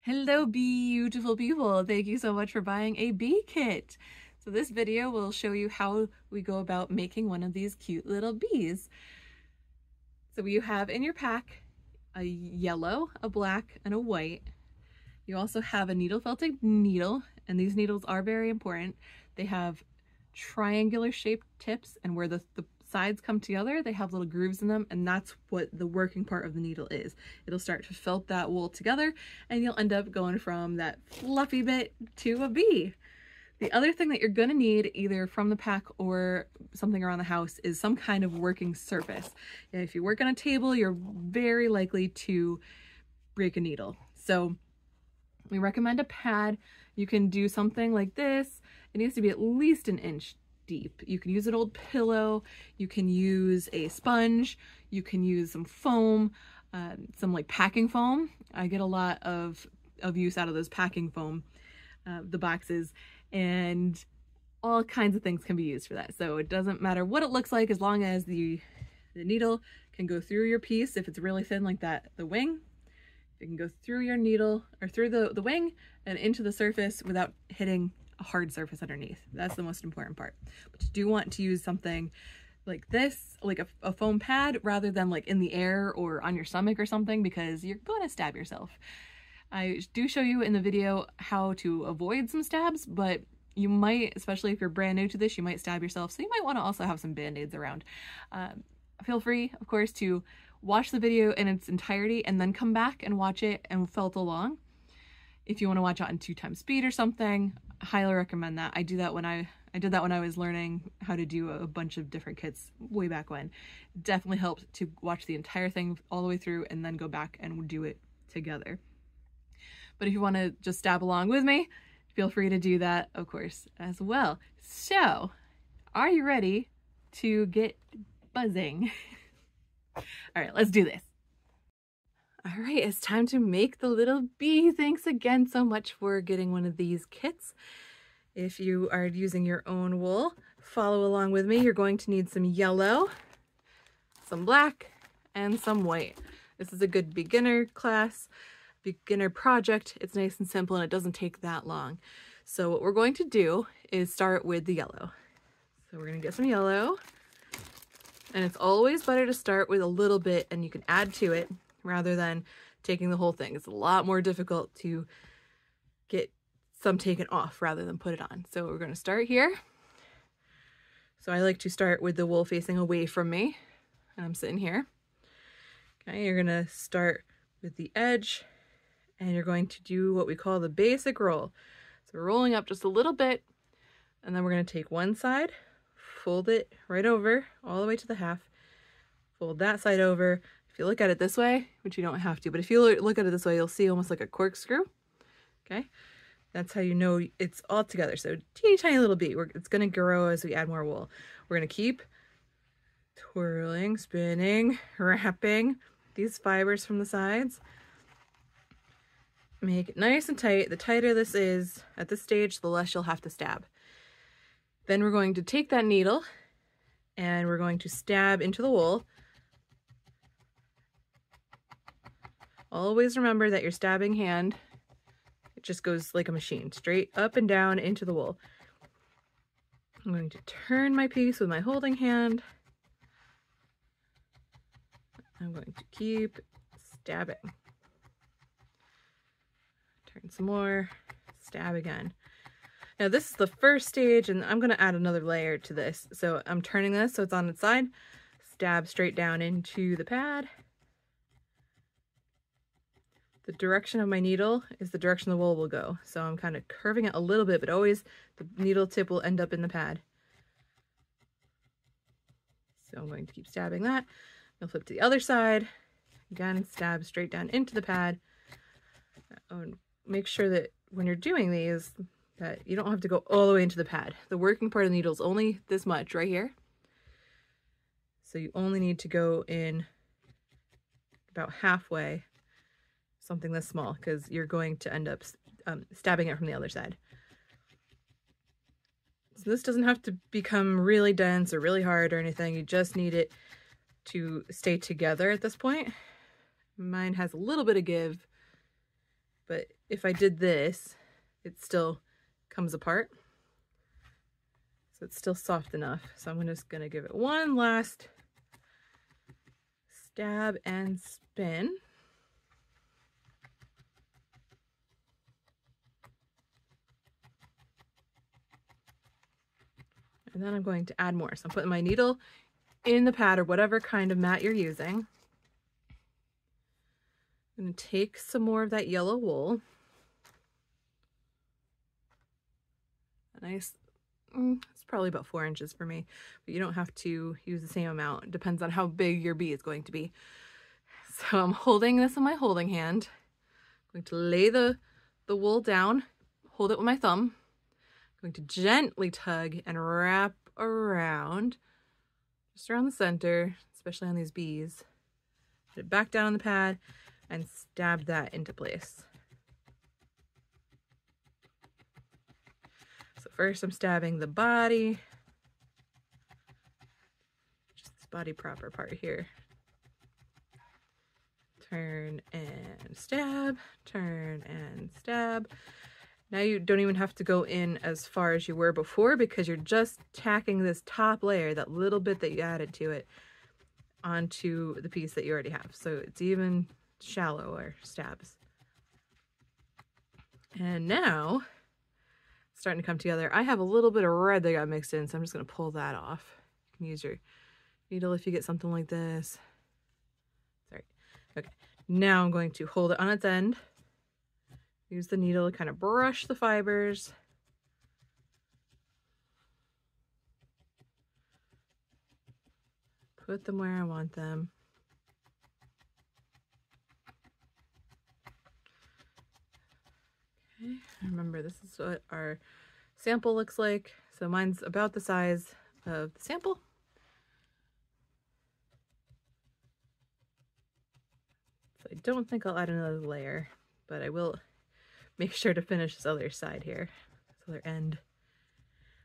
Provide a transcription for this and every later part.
Hello, beautiful people. Thank you so much for buying a bee kit. So this video will show you how we go about making one of these cute little bees. So you have in your pack a yellow, a black, and a white. You also have a needle felting needle, and these needles are very important. They have triangular shaped tips, and where the sides come together, they have little grooves in them, and that's what the working part of the needle is. It'll start to felt that wool together, and you'll end up going from that fluffy bit to a bee. The other thing that you're gonna need, either from the pack or something around the house, is some kind of working surface. If you work on a table, you're very likely to break a needle. So we recommend a pad. You can do something like this. It needs to be at least an inch deep. You can use an old pillow, you can use a sponge, you can use some foam, some like packing foam. I get a lot of use out of those packing foam, the boxes, and all kinds of things can be used for that. So it doesn't matter what it looks like, as long as the needle can go through your piece. If it's really thin like that, the wing, it can go through your needle or through the wing and into the surface without hitting a hard surface underneath. That's the most important part. But you do want to use something like this, like a foam pad, rather than like in the air or on your stomach or something, because you're going to stab yourself. I do show you in the video how to avoid some stabs, but you might, especially if you're brand new to this, you might stab yourself. So you might want to also have some band-aids around. Feel free, of course, to watch the video in its entirety and then come back and watch it and felt along. If you want to watch it on 2x speed or something, I highly recommend that. I did that when I was learning how to do a bunch of different kits way back when. It definitely helped to watch the entire thing all the way through and then go back and do it together. But if you want to just stab along with me, feel free to do that, of course, as well. So, are you ready to get buzzing? All right, let's do this. All right, it's time to make the little bee. Thanks again so much for getting one of these kits. If you are using your own wool, follow along with me. You're going to need some yellow, some black, and some white. This is a good beginner class, beginner project. It's nice and simple and it doesn't take that long. So what we're going to do is start with the yellow. So we're gonna get some yellow, and it's always better to start with a little bit and you can add to it rather than taking the whole thing. It's a lot more difficult to get some taken off rather than put it on. So we're going to start here. So I like to start with the wool facing away from me, and I'm sitting here. Okay, you're going to start with the edge and you're going to do what we call the basic roll. So we're rolling up just a little bit, and then we're going to take one side, fold it right over all the way to the half, fold that side over. If you look at it this way, which you don't have to, but if you look at it this way, you'll see almost like a corkscrew. Okay, that's how you know it's all together. So teeny tiny little bee. It's going to grow as we add more wool. We're going to keep twirling, spinning, wrapping these fibers from the sides. Make it nice and tight. The tighter this is at this stage, the less you'll have to stab. Then we're going to take that needle and we're going to stab into the wool. Always remember that your stabbing hand, it just goes like a machine, straight up and down into the wool. I'm going to turn my piece with my holding hand. I'm going to keep stabbing. Turn some more, stab again. Now this is the first stage, and I'm going to add another layer to this. So I'm turning this so it's on its side, stab straight down into the pad. The direction of my needle is the direction the wool will go. So I'm kind of curving it a little bit, but always the needle tip will end up in the pad. So I'm going to keep stabbing that. I'll flip to the other side. Again, stab straight down into the pad. And make sure that when you're doing these, that you don't have to go all the way into the pad. The working part of the needle is only this much right here. So you only need to go in about halfway, something this small, because you're going to end up stabbing it from the other side. So this doesn't have to become really dense or really hard or anything. You just need it to stay together at this point. Mine has a little bit of give, but if I did this, it still comes apart. So it's still soft enough. So I'm just gonna give it one last stab and spin. And then I'm going to add more. So I'm putting my needle in the pad or whatever kind of mat you're using. I'm going to take some more of that yellow wool. A nice, it's probably about 4 inches for me, but you don't have to use the same amount. It depends on how big your bee is going to be. So I'm holding this in my holding hand. I'm going to lay the wool down, hold it with my thumb. I'm going to gently tug and wrap around, just around the center, especially on these bees. Put it back down on the pad and stab that into place. So first I'm stabbing the body, just this body proper part here. Turn and stab, turn and stab. Now you don't even have to go in as far as you were before because you're just tacking this top layer, that little bit that you added to it, onto the piece that you already have. So it's even shallower stabs. And now it's starting to come together. I have a little bit of red that got mixed in, so I'm just going to pull that off. You can use your needle if you get something like this. Sorry. Okay. Now I'm going to hold it on its end. Use the needle to kind of brush the fibers. Put them where I want them. Okay, remember this is what our sample looks like. So mine's about the size of the sample. So I don't think I'll add another layer, but I will make sure to finish this other side here. This other end.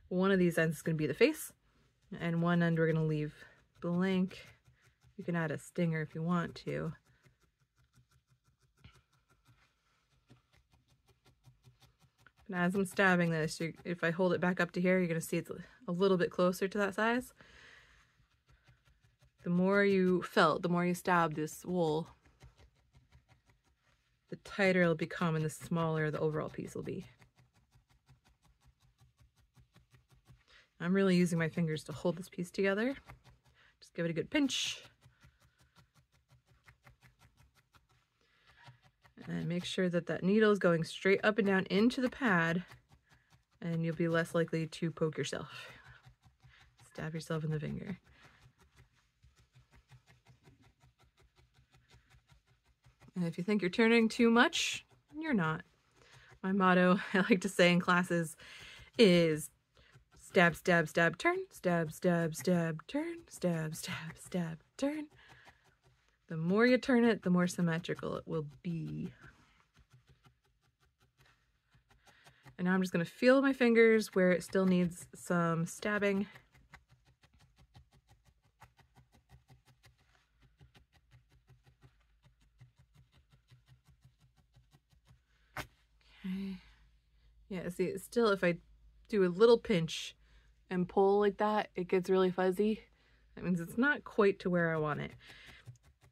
One of these ends is going to be the face, and one end we're going to leave blank. You can add a stinger if you want to. And as I'm stabbing this, if I hold it back up to here, you're going to see it's a little bit closer to that size. The more you stab this wool, the tighter it'll become and the smaller the overall piece will be. I'm really using my fingers to hold this piece together. Just give it a good pinch. And make sure that that needle is going straight up and down into the pad, and you'll be less likely to poke yourself. Stab yourself in the finger. And if you think you're turning too much, you're not. My motto, I like to say in classes, is stab, stab, stab, turn, stab, stab, stab, turn, stab, stab, stab, turn. The more you turn it, the more symmetrical it will be. And now I'm just going to feel my fingers where it still needs some stabbing. Okay. Yeah, see, still if I do a little pinch and pull like that, it gets really fuzzy. That means it's not quite to where I want it.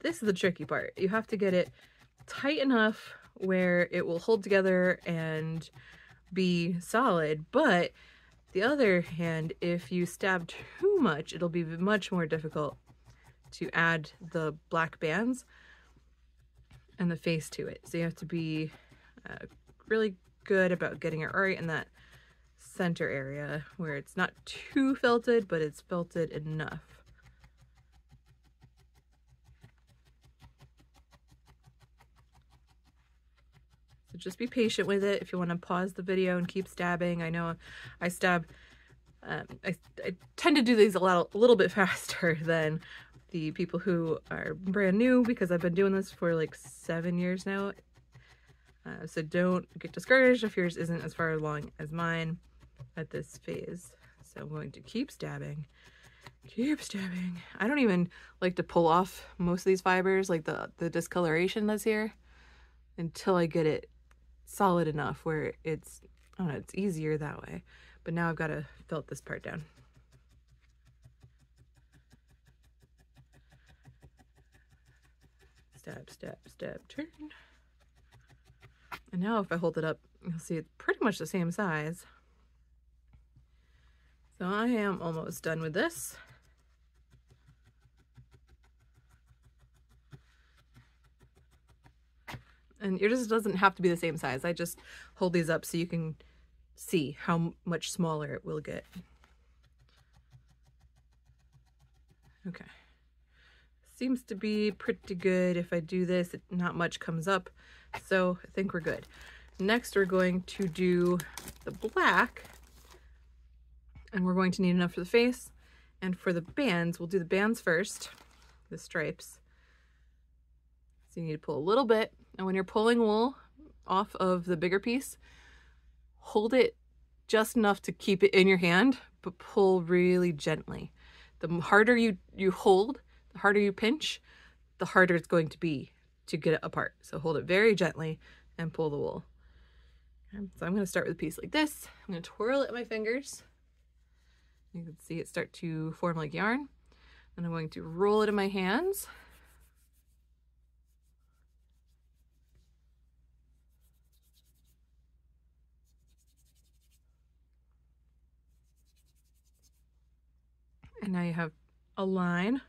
This is the tricky part. You have to get it tight enough where it will hold together and be solid, but the other hand, if you stab too much, it'll be much more difficult to add the black bands and the face to it. So you have to be really good about getting it right in that center area where it's not too felted, but it's felted enough. So just be patient with it. If you want to pause the video and keep stabbing. I know I stab, I tend to do these a little bit faster than the people who are brand new because I've been doing this for like 7 years now. So don't get discouraged if yours isn't as far along as mine at this phase. So I'm going to keep stabbing. Keep stabbing. I don't even like to pull off most of these fibers, like the discoloration that's here, until I get it solid enough where it's, I don't know, it's easier that way. But now I've got to felt this part down. Stab, stab, stab, turn. And now if I hold it up, you'll see it's pretty much the same size. So I am almost done with this. And yours just doesn't have to be the same size. I just hold these up so you can see how much smaller it will get. Okay. Seems to be pretty good. If I do this, not much comes up. So I think we're good. Next, we're going to do the black. And we're going to need enough for the face. And for the bands, we'll do the bands first, the stripes. So you need to pull a little bit. And when you're pulling wool off of the bigger piece, hold it just enough to keep it in your hand, but pull really gently. The harder you hold, the harder you pinch, the harder it's going to be to get it apart. So hold it very gently and pull the wool. Okay, so I'm going to start with a piece like this. I'm going to twirl it in my fingers. You can see it start to form like yarn. And I'm going to roll it in my hands. And now you have a line.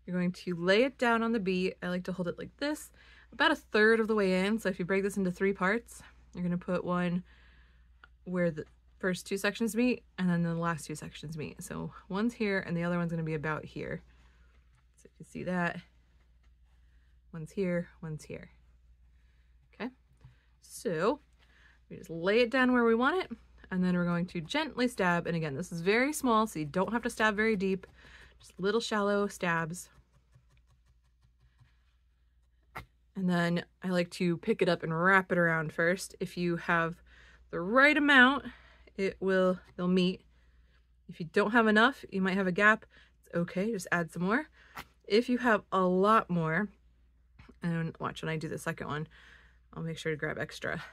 You're going to lay it down on the bee. I like to hold it like this, about a third of the way in. So if you break this into 3 parts, you're going to put one where the first 2 sections meet and then the last 2 sections meet. So one's here and the other one's going to be about here. So you can see that. One's here, one's here. Okay. So we just lay it down where we want it. And then we're going to gently stab. And again, this is very small, so you don't have to stab very deep. Just little shallow stabs. And then I like to pick it up and wrap it around first. If you have the right amount, they'll meet. If you don't have enough, you might have a gap. It's okay, just add some more. If you have a lot more, and watch when I do the second one, I'll make sure to grab extra.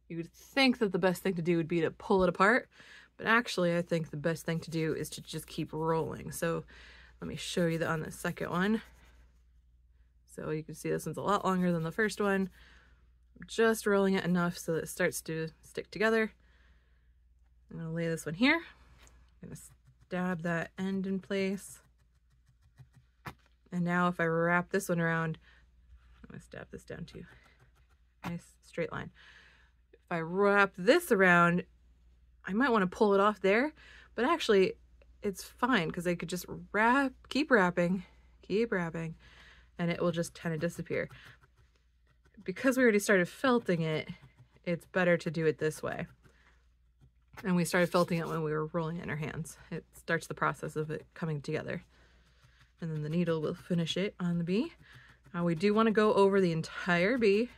You would think that the best thing to do would be to pull it apart, but actually I think the best thing to do is to just keep rolling. So let me show you that on the second one. So you can see this one's a lot longer than the first one. I'm just rolling it enough so that it starts to stick together. I'm going to lay this one here. I'm going to stab that end in place. And now if I wrap this one around, I'm going to stab this down too. Nice straight line. If I wrap this around, I might want to pull it off there, but actually it's fine because I could just keep wrapping, and it will just kind of disappear. Because we already started felting it, it's better to do it this way. And we started felting it when we were rolling it in our hands. It starts the process of it coming together. And then the needle will finish it on the bee. Now we do want to go over the entire bee.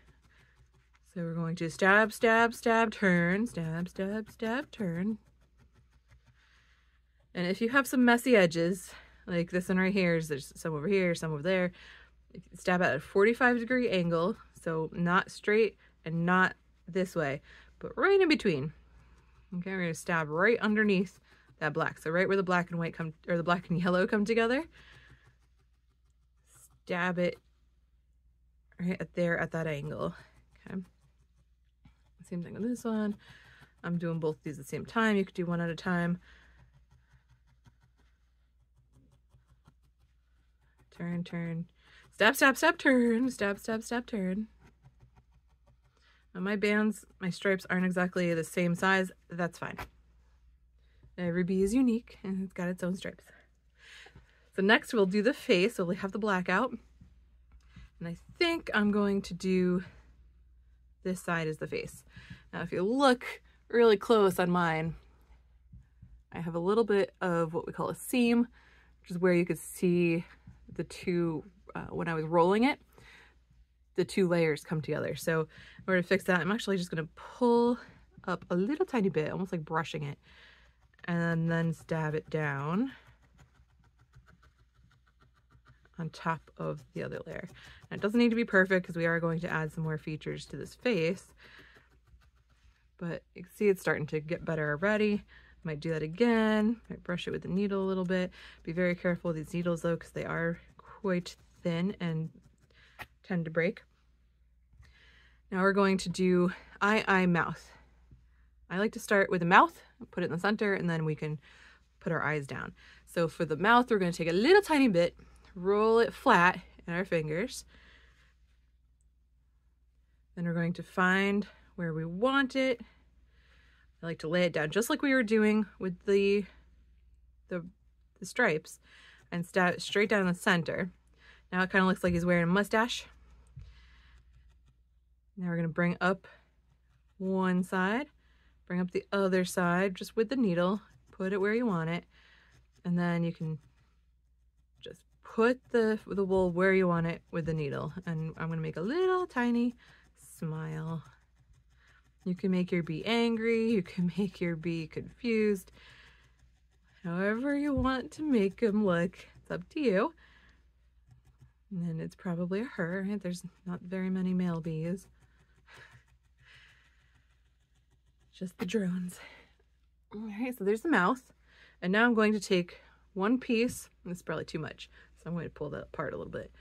So we're going to stab, stab, stab, turn, stab, stab, stab, turn. And if you have some messy edges, like this one right here, there's some over here, some over there, stab at a 45-degree angle, so not straight and not this way, but right in between. Okay, we're going to stab right underneath that black. So right where the black and white come, or the black and yellow come together, stab it right there at that angle. Okay. Same thing with this one. I'm doing both these at the same time. You could do one at a time. Turn, turn. Stab, stab, stab, turn. Stab, stab, stab, turn. Now my bands, my stripes aren't exactly the same size. That's fine. Every bee is unique and it's got its own stripes. So next we'll do the face. So we'll have the black out. And I think I'm going to do this side as the face. Now if you look really close on mine, I have a little bit of what we call a seam, which is where you could see the two, when I was rolling it, the 2 layers come together. So in order to fix that, I'm actually just going to pull up a little tiny bit, almost like brushing it, and then stab it down on top of the other layer. And it doesn't need to be perfect because we are going to add some more features to this face. But you can see it's starting to get better already. Might do that again. Might brush it with the needle a little bit. Be very careful with these needles though, because they are quite thin and tend to break. Now we're going to do eye, mouth. I like to start with the mouth, put it in the center, and then we can put our eyes down. So for the mouth, we're going to take a little tiny bit, roll it flat in our fingers. Then we're going to find where we want it. I like to lay it down just like we were doing with the stripes, and stab it straight down the center. Now it kind of looks like he's wearing a mustache. Now we're going to bring up one side, bring up the other side just with the needle, put it where you want it, and then you can just put the wool where you want it with the needle. And I'm going to make a little tiny smile. You can make your bee angry, you can make your bee confused, however you want to make them look. It's up to you. And then it's probably a her. There's not very many male bees. Just the drones. All right, so there's the mouth. And now I'm going to take one piece, and this is probably too much, so I'm going to pull that apart a little bit.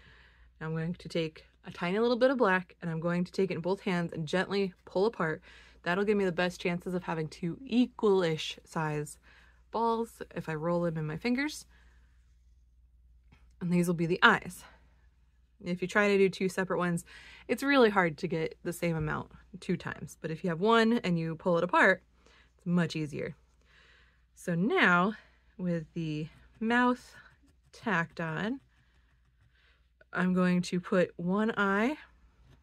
Now I'm going to take a tiny little bit of black, and I'm going to take it in both hands and gently pull apart. That'll give me the best chances of having two equal-ish size balls if I roll them in my fingers. And these will be the eyes. If you try to do two separate ones, it's really hard to get the same amount 2 times. But if you have one and you pull it apart, it's much easier. So now, with the mouth tacked on, I'm going to put one eye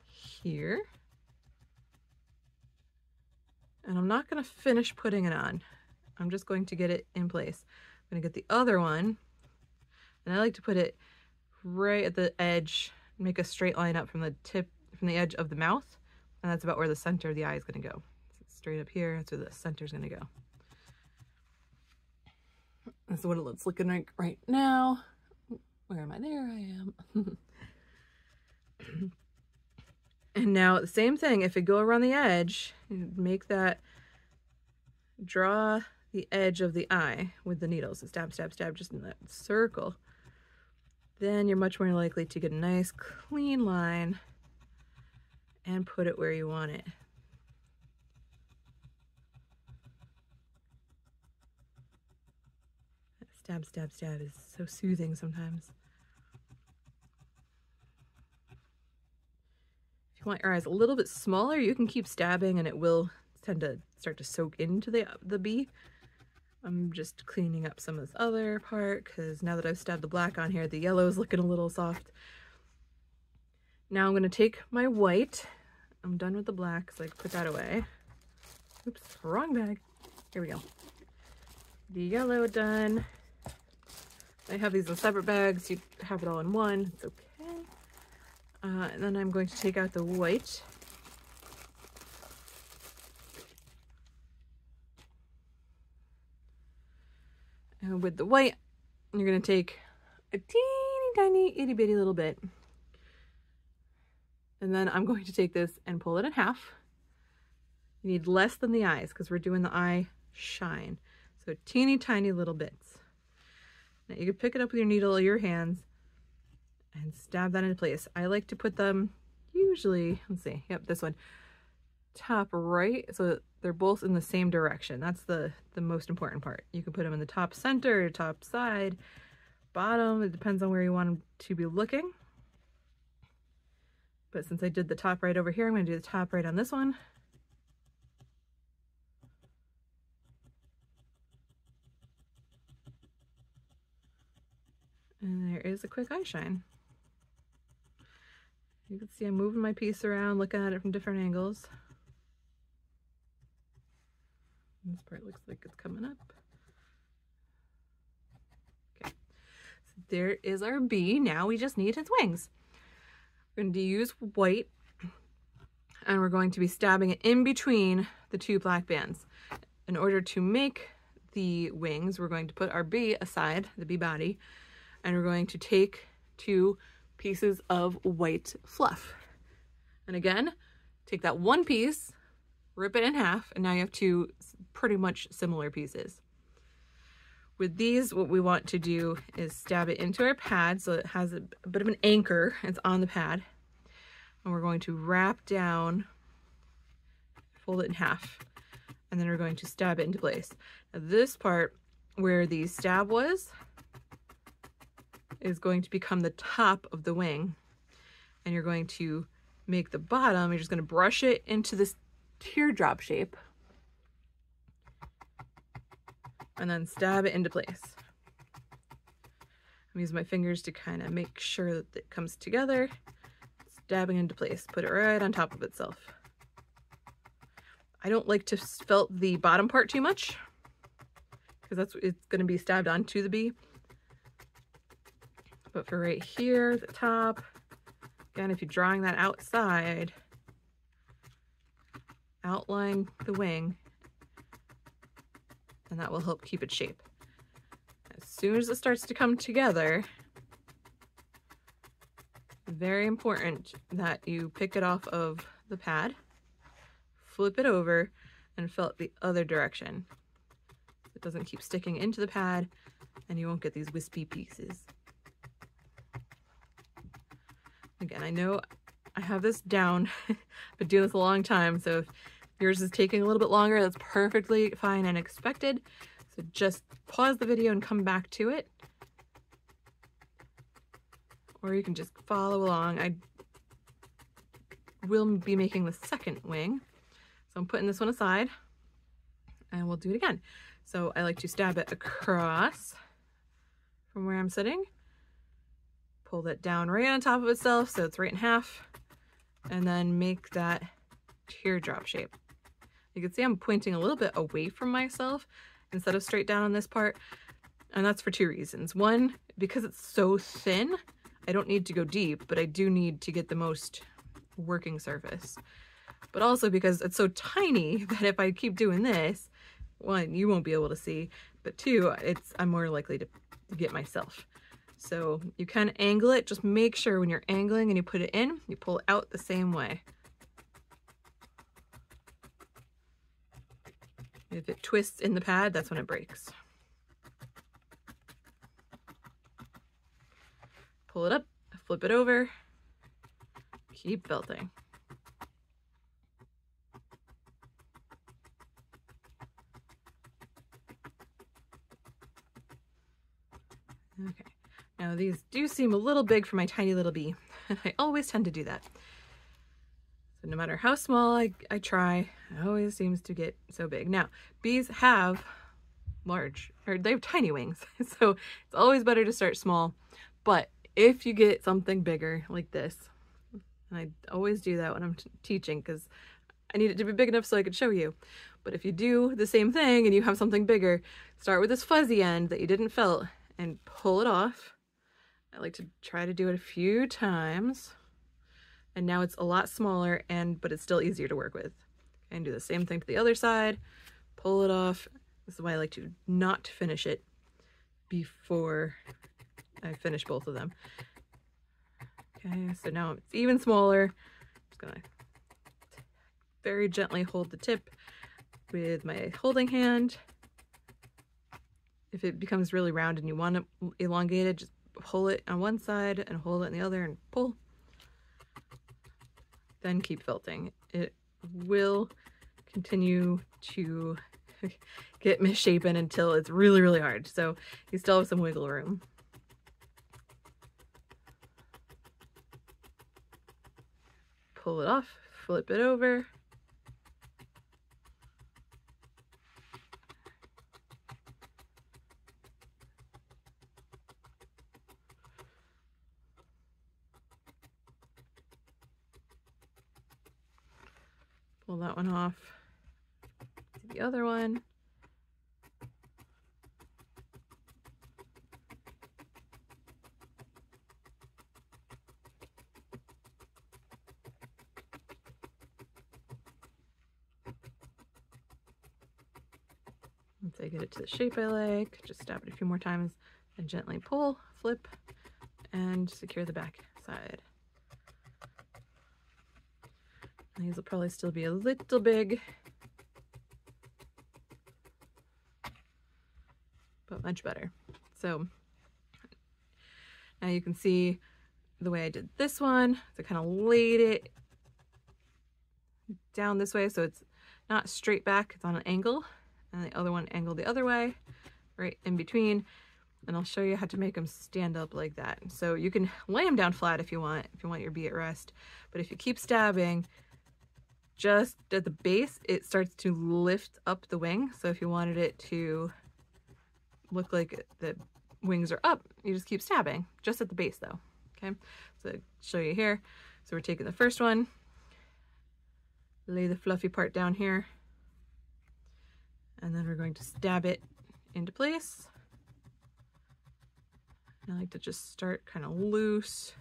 here. And I'm not going to finish putting it on. I'm just going to get it in place. I'm going to get the other one, and I like to put it right at the edge, make a straight line up from the tip, from the edge of the mouth, and that's about where the center of the eye is going to go. So straight up here, that's where the center is going to go. That's what it's looking like right now. Where am I? There I am. And now the same thing, if you go around the edge, make that, draw the edge of the eye with the needle. So stab, stab, stab, just in that circle. Then you're much more likely to get a nice clean line and put it where you want it. Stab, stab, stab is so soothing sometimes. If you want your eyes a little bit smaller, you can keep stabbing and it will tend to start to soak into the bee. I'm just cleaning up some of this other part because now that I've stabbed the black on here, the yellow is looking a little soft. Now I'm going to take my white. I'm done with the black, so I can put that away. Oops, wrong bag. Here we go. The yellow done. I have these in separate bags. You have it all in one. It's okay. And then I'm going to take out the white. And with the white, you're going to take a teeny tiny itty bitty little bit. And then I'm going to take this and pull it in half. You need less than the eyes because we're doing the eye shine. So teeny tiny little bits. Now you can pick it up with your needle or your hands and stab that into place. I like to put them usually, let's see, yep, this one, top right, so they're both in the same direction. That's the most important part. You can put them in the top center, top side, bottom. It depends on where you want them to be looking. But since I did the top right over here, I'm going to do the top right on this one. And there is a quick eye shine. You can see I'm moving my piece around, looking at it from different angles. This part looks like it's coming up. Okay, so there is our bee. Now we just need his wings. We're going to use white, and we're going to be stabbing it in between the two black bands. In order to make the wings, we're going to put our bee aside, the bee body, and we're going to take 2 pieces of white fluff. And again, take that one piece, rip it in half, and now you have 2 pretty much similar pieces. With these, what we want to do is stab it into our pad so it has a bit of an anchor. It's on the pad. And we're going to wrap down, fold it in half, and then we're going to stab it into place. Now this part where the stab was is going to become the top of the wing. And you're going to make the bottom, you're just going to brush it into this teardrop shape. And then stab it into place. I'm using my fingers to kind of make sure that it comes together. Stabbing into place, put it right on top of itself. I don't like to felt the bottom part too much because it's going to be stabbed onto the bee. But for right here, the top, again, if you're drawing that outside, outline the wing, and that will help keep its shape. As soon as it starts to come together, very important that you pick it off of the pad, flip it over, and felt the other direction. It doesn't keep sticking into the pad, and you won't get these wispy pieces. Again, I know I have this down. I've been doing this a long time, so if yours is taking a little bit longer, that's perfectly fine and expected. So just pause the video and come back to it. Or you can just follow along. I will be making the second wing. So I'm putting this one aside and we'll do it again. So I like to stab it across from where I'm sitting. Pull that down right on top of itself so it's right in half. And then make that teardrop shape. You can see I'm pointing a little bit away from myself instead of straight down on this part. And that's for 2 reasons. One, because it's so thin, I don't need to go deep, but I do need to get the most working surface. But also because it's so tiny that if I keep doing this, 1, you won't be able to see, but 2, I'm more likely to get myself. So you can angle it, just make sure when you're angling and you put it in, you pull it out the same way. If it twists in the pad, that's when it breaks. Pull it up, flip it over, keep felting. Okay, now these do seem a little big for my tiny little bee. I always tend to do that. So no matter how small I try, it always seems to get so big. Now, bees have they have tiny wings, so it's always better to start small. But if you get something bigger like this, and I always do that when I'm teaching because I need it to be big enough so I could show you. But if you do the same thing and you have something bigger, start with this fuzzy end that you didn't felt and pull it off. I like to try to do it a few times. And now it's a lot smaller, but it's still easier to work with. And do the same thing to the other side, pull it off. This is why I like to not finish it before I finish both of them. Okay, so now it's even smaller. I'm just gonna very gently hold the tip with my holding hand. If it becomes really round and you want it elongated, just pull it on one side and hold it on the other and pull. Then keep felting. It will continue to get misshapen until it's really, really hard. So you still have some wiggle room. Pull it off, flip it over. Pull that one off. Do the other one. Once I get it to the shape I like, just stab it a few more times and gently pull, flip, and secure the back side. These will probably still be a little big, but much better. So now you can see the way I did this one. So I kind of laid it down this way so it's not straight back, it's on an angle, and the other one angled the other way, right in between. And I'll show you how to make them stand up like that. So you can lay them down flat if you want your bee at rest, but if you keep stabbing, just at the base, it starts to lift up the wing. So if you wanted it to look like the wings are up, you just keep stabbing, just at the base though, okay? So I'll show you here. So we're taking the first one, lay the fluffy part down here, and then we're going to stab it into place. I like to just start kind of loose.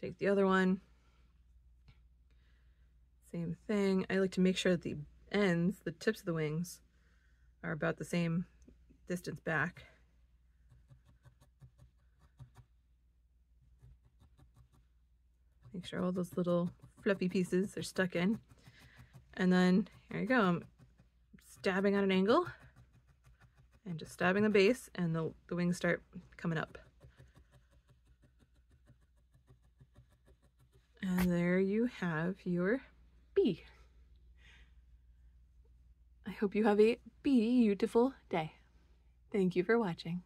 Take the other one. Same thing. I like to make sure that the ends, the tips of the wings, are about the same distance back. Make sure all those little fluffy pieces are stuck in. And then here you go. I'm stabbing at an angle and just stabbing the base, and the wings start coming up. And there you have your bee. I hope you have a beautiful day. Thank you for watching.